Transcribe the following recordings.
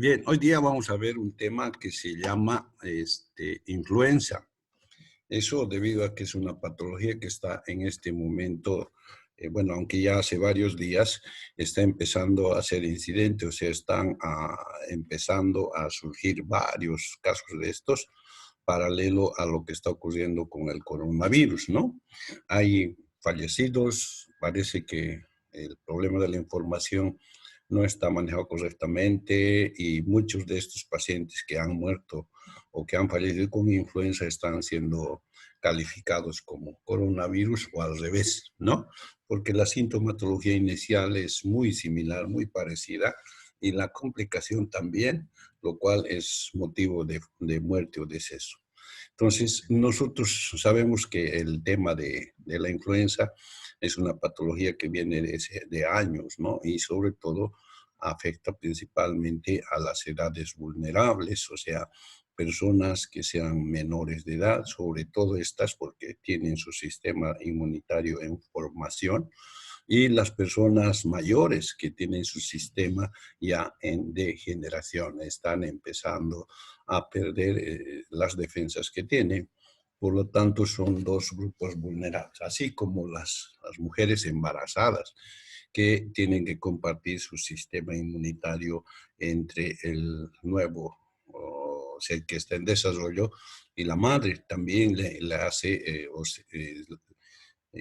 Bien, hoy día vamos a ver un tema que se llama influenza. Eso debido a que es una patología que está en este momento, bueno, aunque ya hace varios días está empezando a ser incidente, o sea, están empezando a surgir varios casos de estos, paralelo a lo que está ocurriendo con el coronavirus, ¿no? Hay fallecidos, parece que el problema de la información no está manejado correctamente y muchos de estos pacientes que han muerto o que han fallecido con influenza están siendo calificados como coronavirus o al revés, ¿no? Porque la sintomatología inicial es muy similar, muy parecida y la complicación también, lo cual es motivo de muerte o deceso. Entonces, nosotros sabemos que el tema de la influenza es una patología que viene de años, ¿no? Y sobre todo afecta principalmente a las edades vulnerables, o sea, personas que sean menores de edad, sobre todo estas porque tienen su sistema inmunitario en formación, y las personas mayores que tienen su sistema ya en degeneración, están empezando a perder las defensas que tienen. Por lo tanto, son dos grupos vulnerables, así como las mujeres embarazadas que tienen que compartir su sistema inmunitario entre el nuevo, o sea, el que está en desarrollo, y la madre también le hace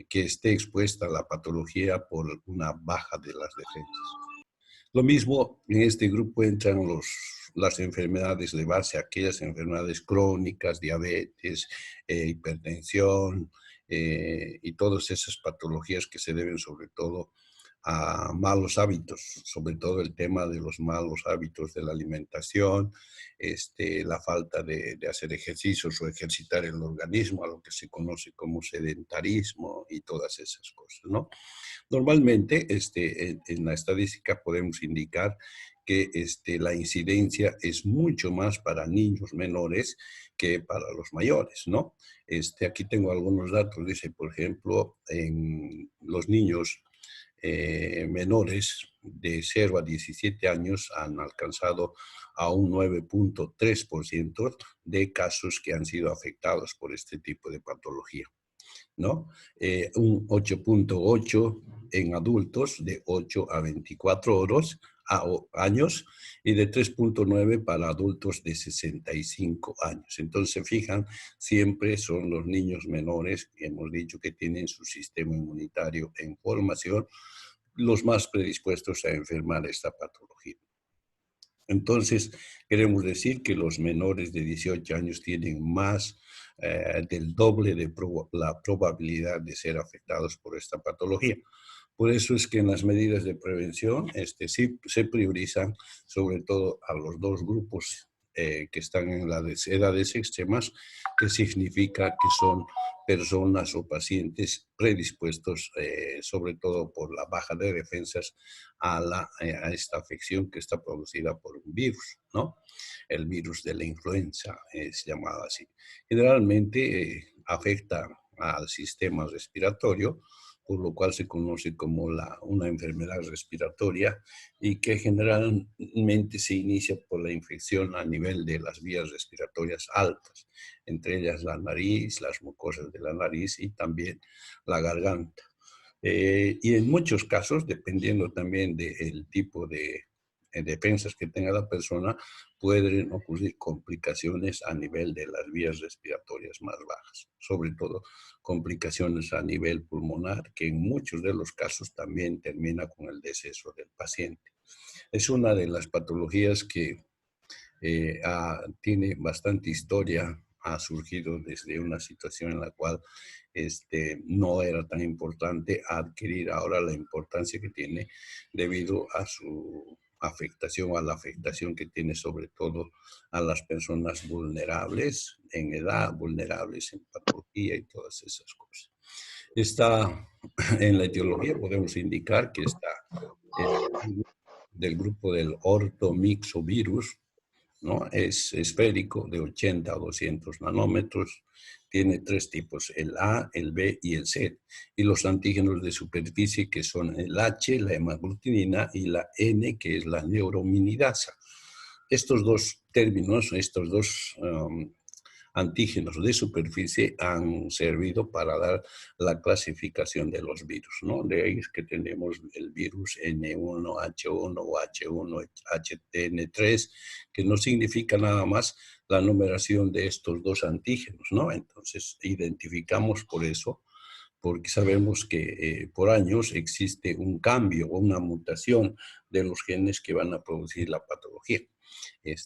que esté expuesta a la patología por una baja de las defensas. Lo mismo, en este grupo entran las enfermedades de base, aquellas enfermedades crónicas, diabetes, hipertensión y todas esas patologías que se deben sobre todo a malos hábitos, sobre todo el tema de los malos hábitos de la alimentación, la falta de hacer ejercicios o ejercitar el organismo, a lo que se conoce como sedentarismo y todas esas cosas, ¿no? Normalmente, en la estadística podemos indicar que la incidencia es mucho más para niños menores que para los mayores, ¿no? Aquí tengo algunos datos, dice, por ejemplo, en los niños menores de 0 a 17 años han alcanzado a un 9,3% de casos que han sido afectados por este tipo de patología, ¿no? Un 8,8 en adultos de 8 a 24 años y de 3,9 para adultos de 65 años. Entonces, se fijan, siempre son los niños menores, hemos dicho que tienen su sistema inmunitario en formación, los más predispuestos a enfermar esta patología. Entonces, queremos decir que los menores de 18 años tienen más del doble de la probabilidad de ser afectados por esta patología. Por eso es que en las medidas de prevención sí se priorizan sobre todo a los dos grupos que están en las edades extremas, que significa que son personas o pacientes predispuestos, sobre todo por la baja de defensas, a esta afección que está producida por un virus, ¿no? El virus de la influenza es llamado así. Generalmente afecta al sistema respiratorio, por lo cual se conoce como una enfermedad respiratoria y que generalmente se inicia por la infección a nivel de las vías respiratorias altas, entre ellas la nariz, las mucosas de la nariz y también la garganta. Y en muchos casos, dependiendo también del tipo de defensas que tenga la persona, pueden ocurrir complicaciones a nivel de las vías respiratorias más bajas, sobre todo complicaciones a nivel pulmonar, que en muchos de los casos también termina con el deceso del paciente. Es una de las patologías que tiene bastante historia, ha surgido desde una situación en la cual no era tan importante, adquirir ahora la importancia que tiene debido a su afectación, a la afectación que tiene sobre todo a las personas vulnerables en edad, vulnerables en patología y todas esas cosas. Está en la etiología, podemos indicar que está del grupo del ortomixovirus, ¿no? Es esférico de 80 a 200 nanómetros, tiene tres tipos, el A, el B y el C, y los antígenos de superficie que son el H, la hemaglutinina, y la N, que es la neuraminidasa. estos dos términos, estos dos antígenos de superficie han servido para dar la clasificación de los virus, ¿no? De ahí es que tenemos el virus N1H1 o H1HTN3, que no significa nada más la numeración de estos dos antígenos, ¿no? Entonces, identificamos por eso, porque sabemos que por años existe un cambio o una mutación de los genes que van a producir la patología.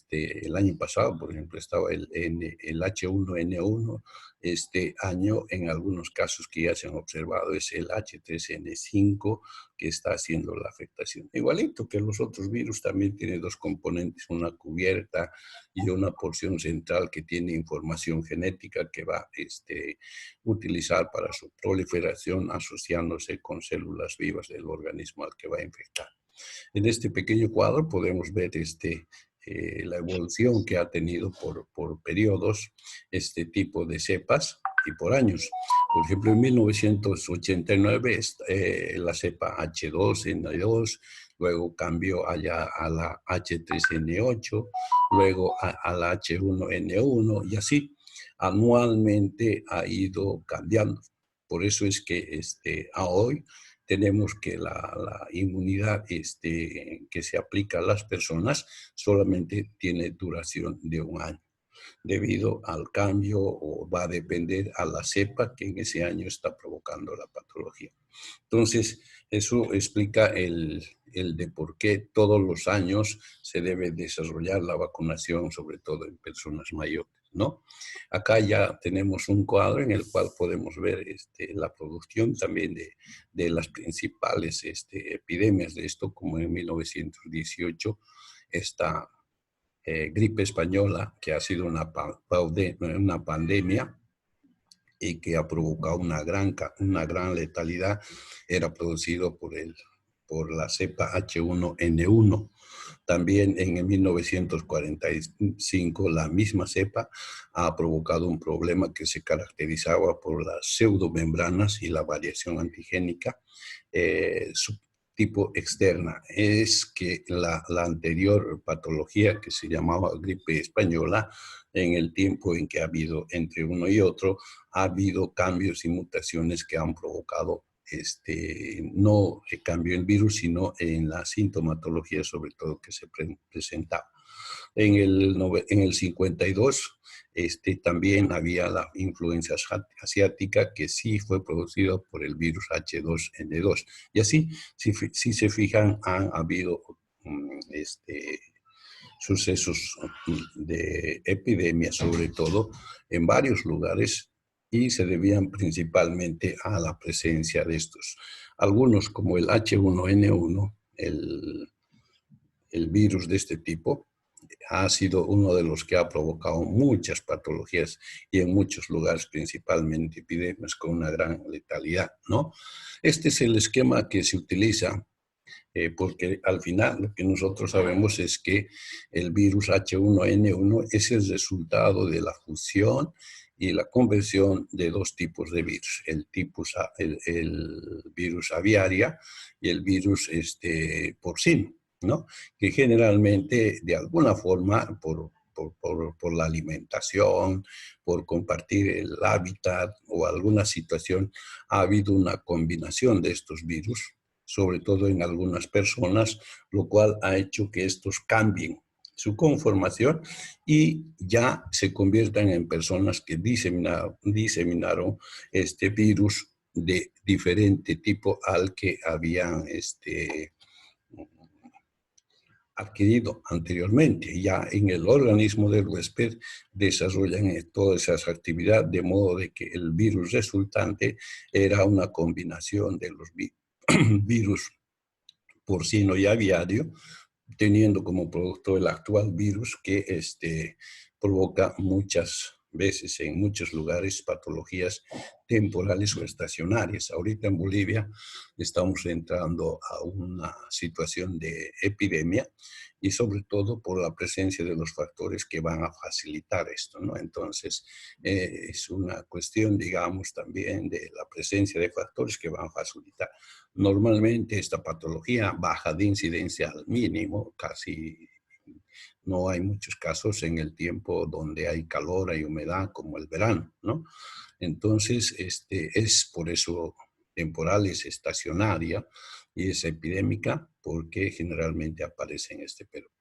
El año pasado, por ejemplo, estaba el H1N1. Este año, en algunos casos que ya se han observado, es el H3N5 que está haciendo la afectación. Igualito que los otros virus, también tiene dos componentes, una cubierta y una porción central que tiene información genética que va a utilizar para su proliferación asociándose con células vivas del organismo al que va a infectar. En este pequeño cuadro podemos ver la evolución que ha tenido por periodos este tipo de cepas y por años. Por ejemplo, en 1989 la cepa H2N2, luego cambió allá a la H3N8, luego a la H1N1 y así anualmente ha ido cambiando. Por eso es que a hoy tenemos que la inmunidad que se aplica a las personas solamente tiene duración de un año, debido al cambio o va a depender a la cepa que en ese año está provocando la patología. Entonces, eso explica el de por qué todos los años se debe desarrollar la vacunación, sobre todo en personas mayores, ¿no? Acá ya tenemos un cuadro en el cual podemos ver la producción también de las principales epidemias de esto, como en 1918, esta gripe española, que ha sido una pandemia y que ha provocado una gran letalidad, era producido por la cepa H1N1. También en 1945 la misma cepa ha provocado un problema que se caracterizaba por las pseudomembranas y la variación antigénica tipo externa. Es que la anterior patología que se llamaba gripe española, en el tiempo en que ha habido entre uno y otro, ha habido cambios y mutaciones que han provocado no el cambio en virus, sino en la sintomatología, sobre todo, que se presentaba. En el 52 también había la influenza asiática que sí fue producida por el virus H2N2. Y así, si se fijan, han habido sucesos de epidemia, sobre todo en varios lugares, y se debían principalmente a la presencia de estos. Algunos, como el H1N1, el virus de este tipo, ha sido uno de los que ha provocado muchas patologías y en muchos lugares, principalmente epidemias con una gran letalidad, ¿no? Este es el esquema que se utiliza porque al final lo que nosotros sabemos es que el virus H1N1 es el resultado de la fusión y la conversión de dos tipos de virus, el virus aviaria y el virus porcino, ¿no? Que generalmente, de alguna forma, por la alimentación, por compartir el hábitat o alguna situación, ha habido una combinación de estos virus, sobre todo en algunas personas, lo cual ha hecho que estos cambien su conformación y ya se conviertan en personas que diseminaron este virus de diferente tipo al que habían adquirido anteriormente. Ya en el organismo del huésped desarrollan todas esas actividades, de modo de que el virus resultante era una combinación de los virus porcino y aviario, teniendo como producto el actual virus que provoca muchas veces en muchos lugares patologías temporales o estacionarias. Ahorita en Bolivia estamos entrando a una situación de epidemia y sobre todo por la presencia de los factores que van a facilitar esto, ¿no? Entonces, es una cuestión, digamos, también de la presencia de factores que van a facilitar. Normalmente esta patología baja de incidencia al mínimo, casi no hay muchos casos en el tiempo donde hay calor, hay humedad, como el verano, ¿no? Entonces, es por eso temporal, es estacionaria y es epidémica porque generalmente aparece en este periodo.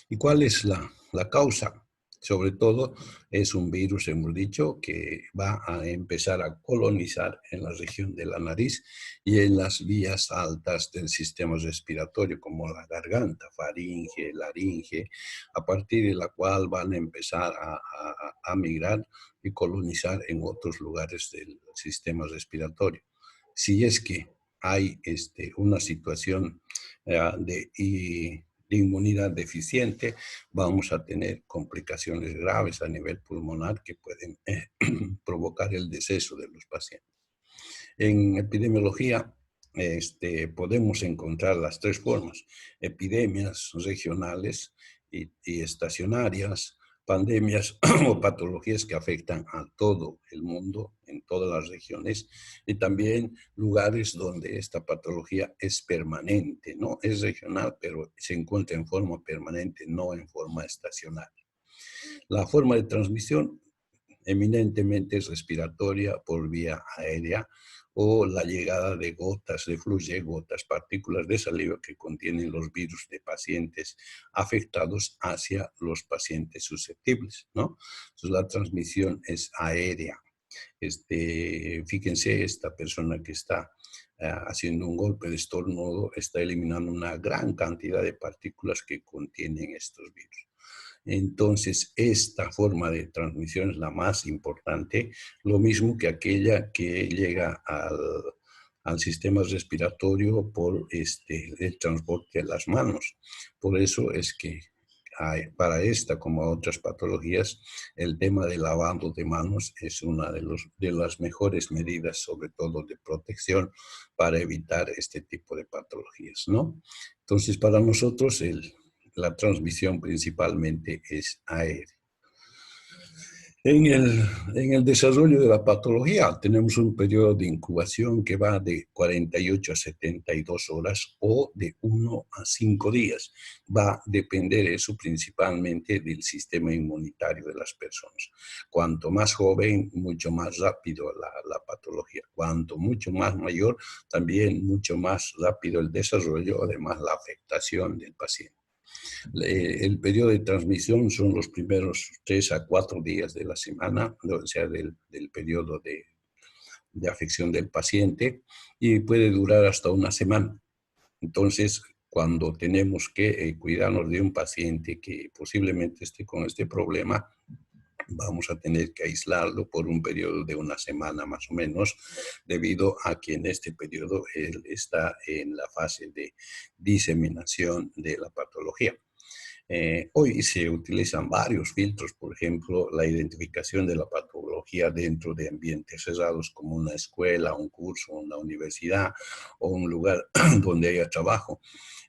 ¿Y cuál es la causa? Sobre todo es un virus, hemos dicho, que va a empezar a colonizar en la región de la nariz y en las vías altas del sistema respiratorio, como la garganta, faringe, laringe, a partir de la cual van a empezar a migrar y colonizar en otros lugares del sistema respiratorio. Si es que hay una situación de inmunidad deficiente, vamos a tener complicaciones graves a nivel pulmonar que pueden provocar el deceso de los pacientes. En epidemiología podemos encontrar las tres formas: epidemias regionales y estacionarias, pandemias o patologías que afectan a todo el mundo, en todas las regiones, y también lugares donde esta patología es permanente, ¿no? Es regional, pero se encuentra en forma permanente, no en forma estacionaria. La forma de transmisión eminentemente es respiratoria por vía aérea o la llegada de gotas de fluye, gotas, partículas de saliva que contienen los virus de pacientes afectados hacia los pacientes susceptibles, ¿no? Entonces la transmisión es aérea. Fíjense, esta persona que está haciendo un golpe de estornudo está eliminando una gran cantidad de partículas que contienen estos virus. Entonces, esta forma de transmisión es la más importante, lo mismo que aquella que llega al sistema respiratorio por el transporte de las manos. Por eso es que para esta, como otras patologías, el tema del lavado de manos es una de las mejores medidas, sobre todo de protección, para evitar este tipo de patologías, ¿no? Entonces, para nosotros la transmisión principalmente es aérea. En el desarrollo de la patología tenemos un periodo de incubación que va de 48 a 72 horas o de 1 a 5 días. Va a depender eso principalmente del sistema inmunitario de las personas. Cuanto más joven, mucho más rápido la patología. Cuanto mucho más mayor, también mucho más rápido el desarrollo, además la afectación del paciente. El periodo de transmisión son los primeros 3 a 4 días de la semana, o sea, del periodo de afección del paciente, y puede durar hasta una semana. Entonces, cuando tenemos que cuidarnos de un paciente que posiblemente esté con este problema, vamos a tener que aislarlo por un periodo de una semana más o menos, debido a que en este periodo él está en la fase de diseminación de la patología. Hoy se utilizan varios filtros, por ejemplo, la identificación de la patología dentro de ambientes cerrados como una escuela, un curso, una universidad o un lugar donde haya trabajo.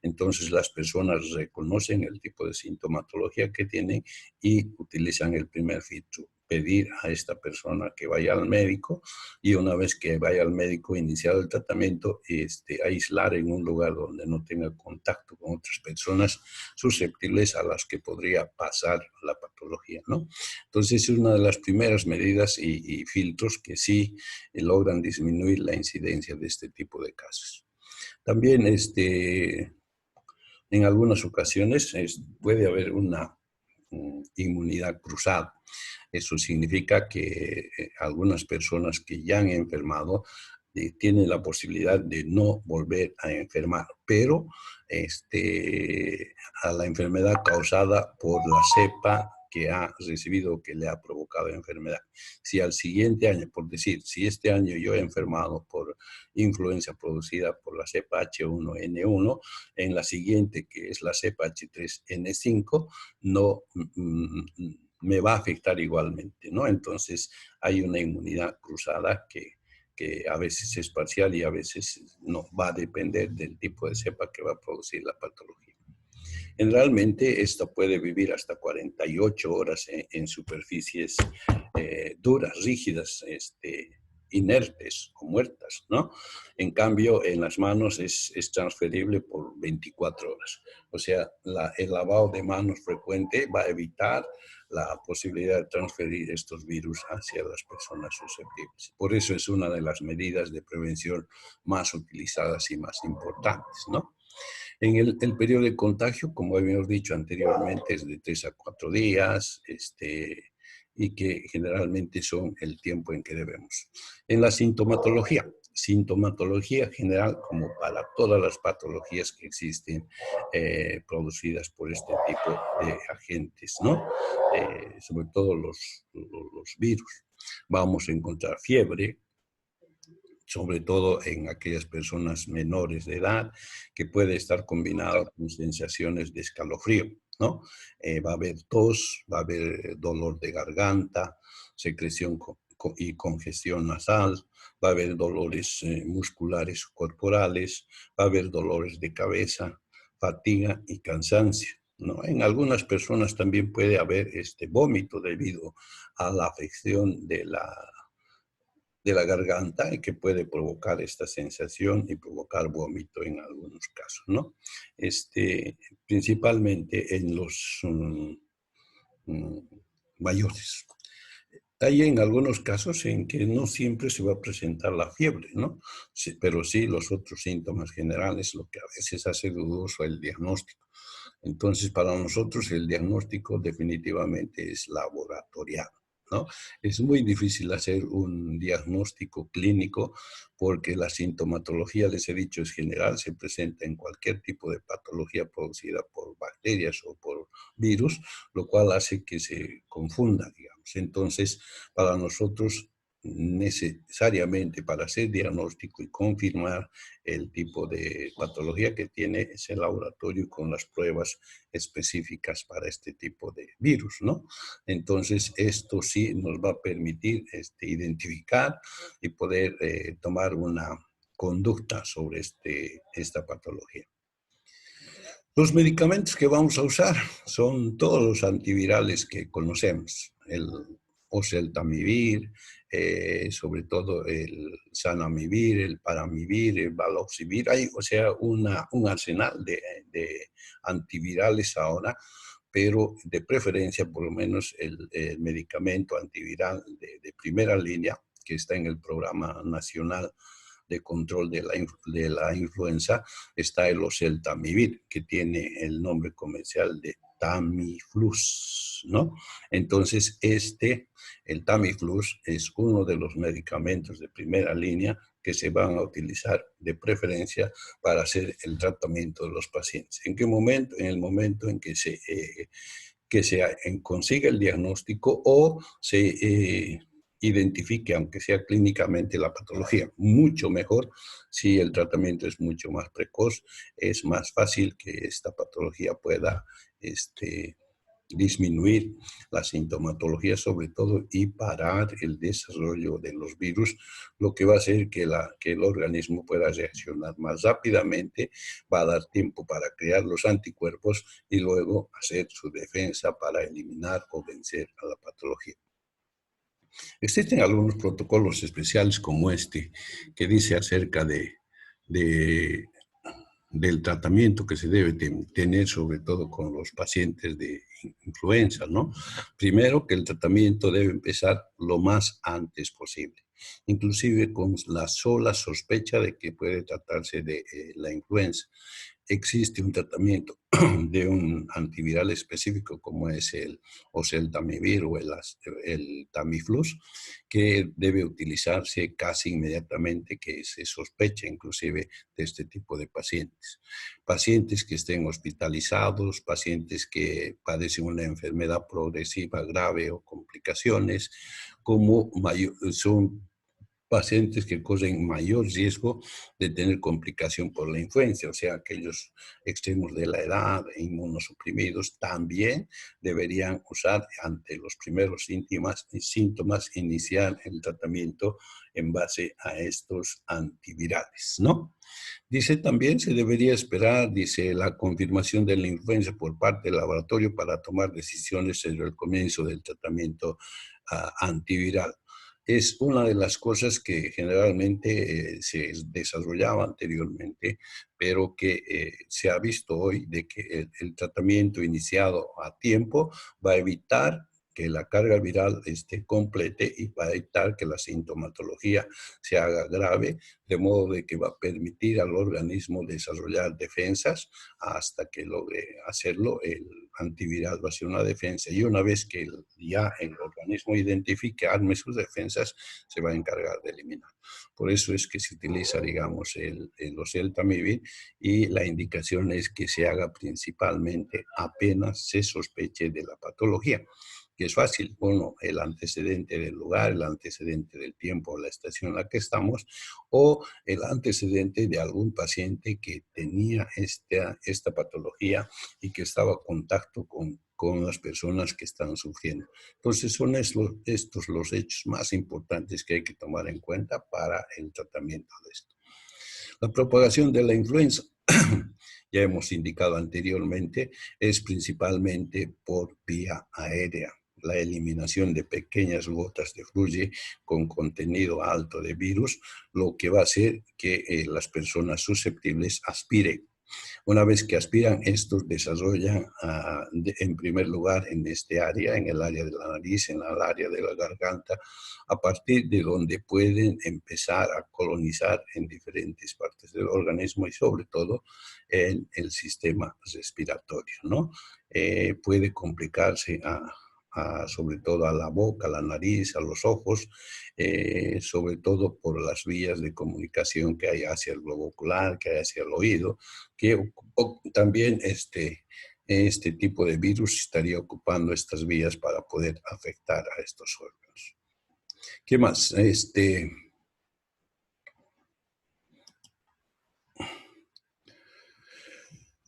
Entonces las personas reconocen el tipo de sintomatología que tienen y utilizan el primer filtro: pedir a esta persona que vaya al médico, y una vez que vaya al médico, iniciado el tratamiento, aislar en un lugar donde no tenga contacto con otras personas susceptibles a las que podría pasar la patología, ¿no? Entonces es una de las primeras medidas y filtros que sí logran disminuir la incidencia de este tipo de casos. También en algunas ocasiones puede haber una inmunidad cruzada. Eso significa que algunas personas que ya han enfermado tienen la posibilidad de no volver a enfermar, pero a la enfermedad causada por la cepa que ha recibido, que le ha provocado enfermedad. Si al siguiente año, por decir, si este año yo he enfermado por influenza producida por la cepa H1N1, en la siguiente, que es la cepa H3N5, no me va a afectar igualmente, ¿no? Entonces hay una inmunidad cruzada que a veces es parcial y a veces no, va a depender del tipo de cepa que va a producir la patología. Generalmente esta puede vivir hasta 48 horas en superficies duras, rígidas, inertes o muertas, ¿no? En cambio, en las manos es transferible por 24 horas. O sea, el lavado de manos frecuente va a evitar la posibilidad de transferir estos virus hacia las personas susceptibles. Por eso es una de las medidas de prevención más utilizadas y más importantes, ¿no? En el periodo de contagio, como habíamos dicho anteriormente, es de 3 a 4 días, y que generalmente son el tiempo en que debemos. En la sintomatología general, como para todas las patologías que existen producidas por este tipo de agentes, ¿no? Sobre todo los virus. Vamos a encontrar fiebre, sobre todo en aquellas personas menores de edad, que puede estar combinado con sensaciones de escalofrío, ¿no? Va a haber tos, va a haber dolor de garganta, secreción y congestión nasal, va a haber dolores musculares corporales, va a haber dolores de cabeza, fatiga y cansancio, ¿no? En algunas personas también puede haber vómito debido a la afección de la garganta y que puede provocar esta sensación y provocar vómito en algunos casos, ¿no? Principalmente en los mm, mayores. Hay en algunos casos en que no siempre se va a presentar la fiebre, ¿no? Sí, pero sí los otros síntomas generales, lo que a veces hace dudoso el diagnóstico. Entonces, para nosotros el diagnóstico definitivamente es laboratorial, ¿no? Es muy difícil hacer un diagnóstico clínico porque la sintomatología, les he dicho, es general, se presenta en cualquier tipo de patología producida por bacterias o por virus, lo cual hace que se confunda, digamos. Entonces, para nosotros, necesariamente para hacer diagnóstico y confirmar el tipo de patología que tiene ese laboratorio con las pruebas específicas para este tipo de virus, ¿no? Entonces, esto sí nos va a permitir identificar y poder tomar una conducta sobre esta patología. Los medicamentos que vamos a usar son todos los antivirales que conocemos, el oseltamivir, sobre todo el zanamivir, el paramivir, el baloxivir. Hay, o sea, un arsenal de antivirales ahora, pero de preferencia por lo menos el medicamento antiviral de primera línea que está en el Programa Nacional de Control de la Influenza, está el oseltamivir, que tiene el nombre comercial de Tamiflus, ¿no? Entonces, el Tamiflus es uno de los medicamentos de primera línea que se van a utilizar de preferencia para hacer el tratamiento de los pacientes. ¿En qué momento? En el momento en que se consiga el diagnóstico o se identifique, aunque sea clínicamente, la patología. Mucho mejor si el tratamiento es mucho más precoz, es más fácil que esta patología pueda disminuir la sintomatología sobre todo y parar el desarrollo de los virus, lo que va a hacer que el organismo pueda reaccionar más rápidamente, va a dar tiempo para crear los anticuerpos y luego hacer su defensa para eliminar o vencer a la patología. Existen algunos protocolos especiales como que dice acerca del tratamiento que se debe tener, sobre todo con los pacientes de influenza, ¿no? Primero, que el tratamiento debe empezar lo más antes posible, inclusive con la sola sospecha de que puede tratarse de la influenza. Existe un tratamiento de un antiviral específico como es el oseltamivir o el Tamiflus, que debe utilizarse casi inmediatamente que se sospeche inclusive de este tipo de pacientes. Pacientes que estén hospitalizados, pacientes que padecen una enfermedad progresiva grave o complicaciones, son pacientes que corren mayor riesgo de tener complicación por la influenza, o sea, aquellos extremos de la edad e inmunosuprimidos también deberían usar ante los primeros síntomas iniciar el tratamiento en base a estos antivirales, ¿no? Dice también se debería esperar, dice, la confirmación de la influenza por parte del laboratorio para tomar decisiones sobre el comienzo del tratamiento antiviral. es una de las cosas que generalmente se desarrollaba anteriormente, pero que se ha visto hoy de que el tratamiento iniciado a tiempo va a evitar que la carga viral esté completa y va a evitar que la sintomatología se haga grave, de modo de que va a permitir al organismo desarrollar defensas hasta que logre hacerlo. El antiviral va a ser una defensa y una vez que ya el organismo identifique, arme sus defensas, se va a encargar de eliminar. Por eso es que se utiliza, digamos, el oseltamivir y la indicación es que se haga principalmente apenas se sospeche de la patología, que es fácil. Uno, el antecedente del lugar, el antecedente del tiempo, la estación en la que estamos, o el antecedente de algún paciente que tenía esta patología y que estaba en contacto con las personas que están sufriendo. Entonces son estos los hechos más importantes que hay que tomar en cuenta para el tratamiento de esto. La propagación de la influenza, ya hemos indicado anteriormente, es principalmente por vía aérea. La eliminación de pequeñas gotas de fluye con contenido alto de virus, lo que va a hacer que las personas susceptibles aspiren. Una vez que aspiran, estos desarrollan en primer lugar en este área, en el área de la nariz, en el área de la garganta, a partir de donde pueden empezar a colonizar en diferentes partes del organismo y sobre todo en el sistema respiratorio, ¿no? Puede complicarse sobre todo a la boca, a la nariz, a los ojos, sobre todo por las vías de comunicación que hay hacia el globo ocular, que hay hacia el oído, que también este tipo de virus estaría ocupando estas vías para poder afectar a estos órganos. ¿Qué más?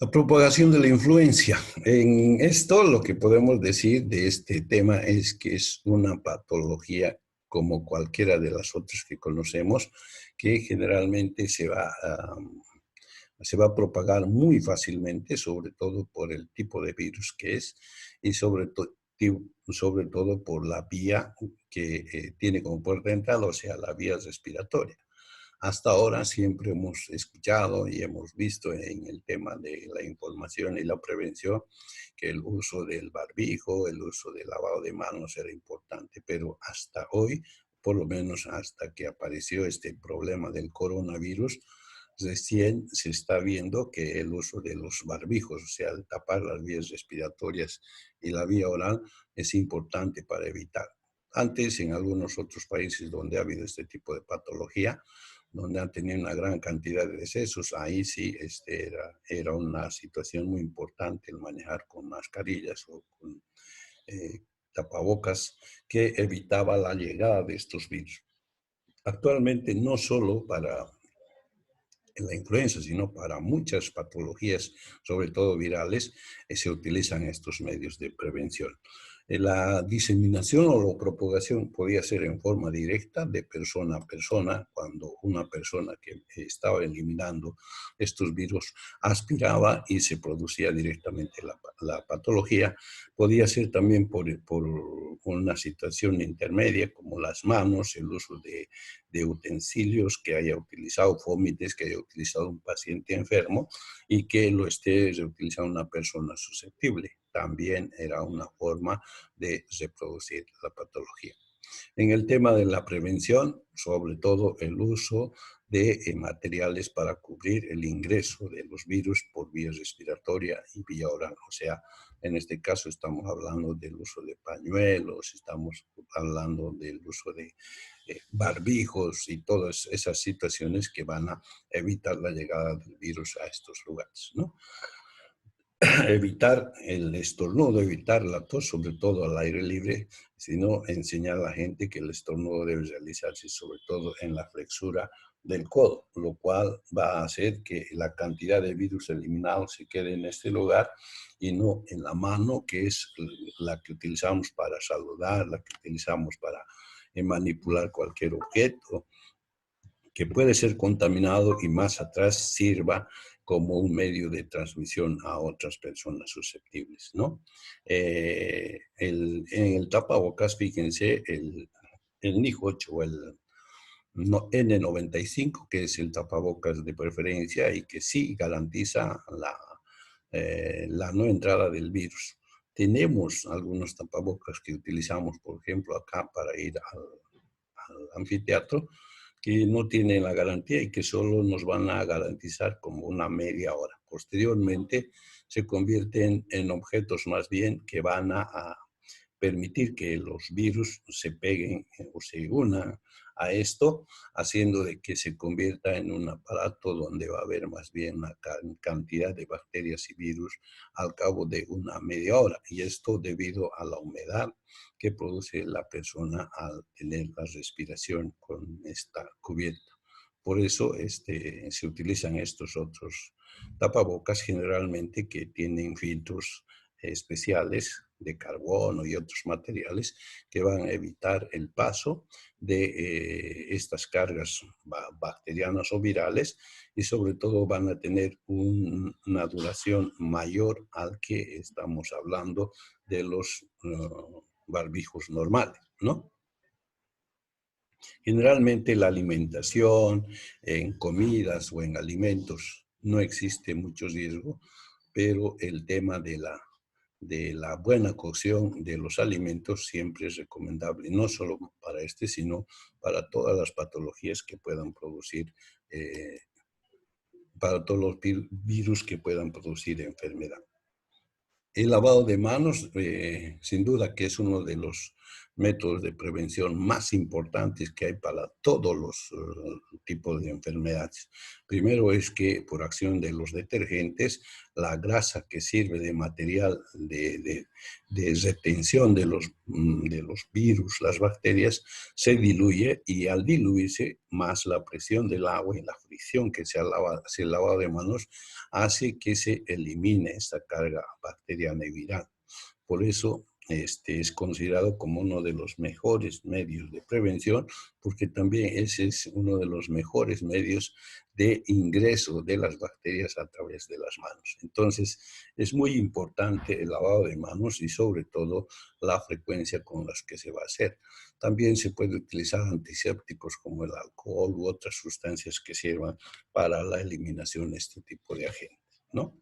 La propagación de la influencia. En esto lo que podemos decir de este tema es que es una patología como cualquiera de las otras que conocemos, que generalmente se va a propagar muy fácilmente, sobre todo por el tipo de virus que es y sobre todo por la vía que tiene como puerta de entrada, o sea, la vía respiratoria. Hasta ahora siempre hemos escuchado y hemos visto en el tema de la información y la prevención que el uso del barbijo, el uso del lavado de manos era importante, pero hasta hoy, por lo menos hasta que apareció este problema del coronavirus, recién se está viendo que el uso de los barbijos, o sea, el tapar las vías respiratorias y la vía oral, es importante para evitar. Antes, en algunos otros países donde ha habido este tipo de patología, donde han tenido una gran cantidad de decesos, ahí sí era una situación muy importante el manejar con mascarillas o con tapabocas que evitaba la llegada de estos virus. Actualmente no solo para la influenza, sino para muchas patologías, sobre todo virales, se utilizan estos medios de prevención. La diseminación o la propagación podía ser en forma directa de persona a persona, cuando una persona que estaba eliminando estos virus aspiraba y se producía directamente la patología. Podía ser también por una situación intermedia, como las manos, el uso de utensilios que haya utilizado, fómites que haya utilizado un paciente enfermo y que lo esté reutilizando una persona susceptible. También era una forma de reproducir la patología. En el tema de la prevención, sobre todo el uso de materiales para cubrir el ingreso de los virus por vía respiratoria y vía oral. O sea, en este caso estamos hablando del uso de pañuelos, estamos hablando del uso de barbijos y todas esas situaciones que van a evitar la llegada del virus a estos lugares, ¿no? Evitar el estornudo, evitar la tos, sobre todo al aire libre, sino enseñar a la gente que el estornudo debe realizarse sobre todo en la flexura del codo, lo cual va a hacer que la cantidad de virus eliminados se quede en este lugar y no en la mano, que es la que utilizamos para saludar, la que utilizamos para manipular cualquier objeto que puede ser contaminado y más atrás sirva como un medio de transmisión a otras personas susceptibles, ¿no? En el tapabocas, fíjense, NIJ8 o el N95, que es el tapabocas de preferencia y que sí garantiza la no entrada del virus. Tenemos algunos tapabocas que utilizamos, por ejemplo, acá para ir al anfiteatro, que no tienen la garantía y que solo nos van a garantizar como una media hora. Posteriormente se convierten en objetos más bien que van a permitir que los virus se peguen o se unan a esto, haciendo de que se convierta en un aparato donde va a haber más bien una cantidad de bacterias y virus al cabo de una media hora. Y esto debido a la humedad que produce la persona al tener la respiración con esta cubierta. Por eso se utilizan estos otros tapabocas generalmente que tienen filtros especiales de carbono y otros materiales que van a evitar el paso de estas cargas bacterianas o virales y sobre todo van a tener una duración mayor al que estamos hablando de los barbijos normales, ¿no? Generalmente la alimentación en comidas o en alimentos no existe mucho riesgo, pero el tema de la buena cocción de los alimentos siempre es recomendable, no solo para sino para todas las patologías que puedan producir, para todos los virus que puedan producir enfermedad. El lavado de manos, sin duda que es uno de los métodos de prevención más importantes que hay para todos los tipos de enfermedades. Primero es que por acción de los detergentes, la grasa que sirve de material de retención de los virus, las bacterias, se diluye y al diluirse más la presión del agua y la fricción que se hace el lavado de manos hace que se elimine esta carga bacteriana y viral. Por eso es considerado como uno de los mejores medios de prevención, porque también ese es uno de los mejores medios de ingreso de las bacterias a través de las manos. Entonces, es muy importante el lavado de manos y sobre todo la frecuencia con las que se va a hacer. También se puede utilizar antisépticos como el alcohol u otras sustancias que sirvan para la eliminación de este tipo de agentes, ¿no?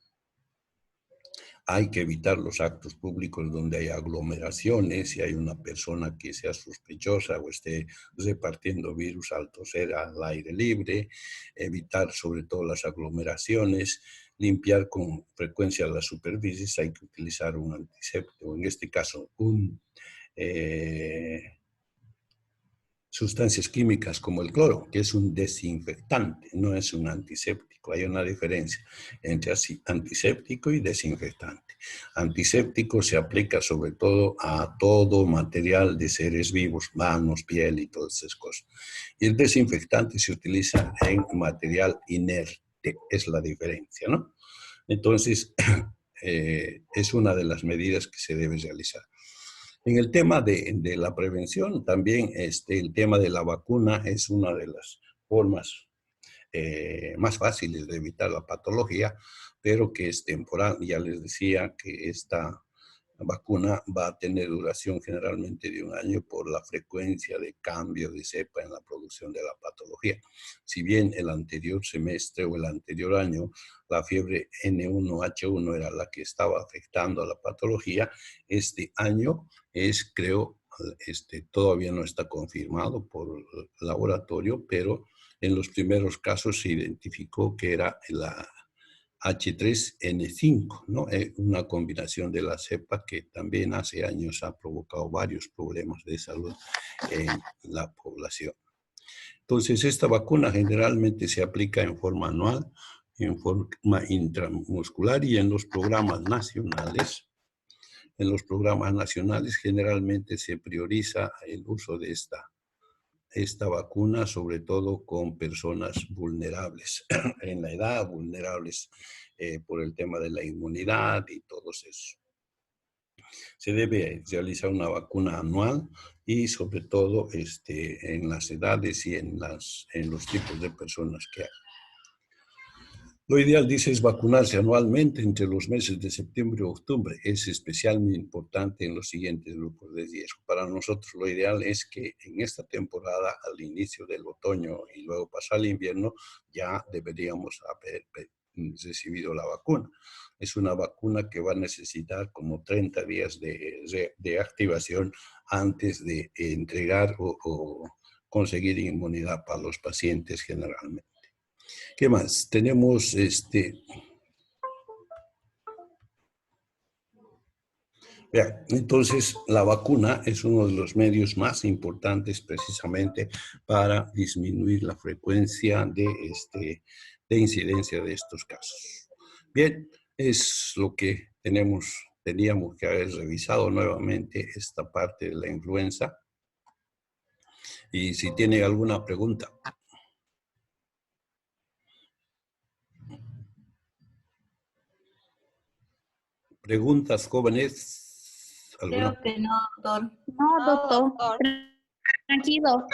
Hay que evitar los actos públicos donde hay aglomeraciones, si hay una persona que sea sospechosa o esté repartiendo virus al toser al aire libre, evitar sobre todo las aglomeraciones, limpiar con frecuencia las superficies, hay que utilizar un antiséptico, en este caso sustancias químicas como el cloro, que es un desinfectante, no es un antiséptico. Hay una diferencia entre antiséptico y desinfectante. Antiséptico se aplica sobre todo a todo material de seres vivos, manos, piel y todas esas cosas. Y el desinfectante se utiliza en material inerte, es la diferencia, ¿no? Entonces, es una de las medidas que se debe realizar. En el tema de la prevención, también el tema de la vacuna es una de las formas más fáciles de evitar la patología, pero que es temporal. Ya les decía que esta vacuna va a tener duración generalmente de un año por la frecuencia de cambio de cepa en la producción de la patología. Si bien el anterior semestre o el anterior año la fiebre N1H1 era la que estaba afectando a la patología, este año creo, todavía no está confirmado por el laboratorio, pero en los primeros casos se identificó que era la H3N5, ¿no? Una combinación de la cepa que también hace años ha provocado varios problemas de salud en la población. Entonces, esta vacuna generalmente se aplica en forma anual, en forma intramuscular y en los programas nacionales. En los programas nacionales generalmente se prioriza el uso de esta vacuna, sobre todo con personas vulnerables en la edad, vulnerables por el tema de la inmunidad y todo eso. Se debe realizar una vacuna anual y sobre todo en las edades y en los tipos de personas que hay. Lo ideal, dice, es vacunarse anualmente entre los meses de septiembre y octubre. Es especialmente importante en los siguientes grupos de riesgo. Para nosotros lo ideal es que en esta temporada, al inicio del otoño y luego pasar el invierno, ya deberíamos haber recibido la vacuna. Es una vacuna que va a necesitar como 30 días de activación antes de entregar o conseguir inmunidad para los pacientes generalmente. ¿Qué más? Tenemos entonces la vacuna es uno de los medios más importantes precisamente para disminuir la frecuencia de incidencia de estos casos. Bien, es lo que teníamos que haber revisado nuevamente esta parte de la influenza. Y si tiene alguna pregunta. ¿Preguntas, jóvenes? ¿Alguna? Creo que no, doctor. No, doctor. doctor. Tranquilo.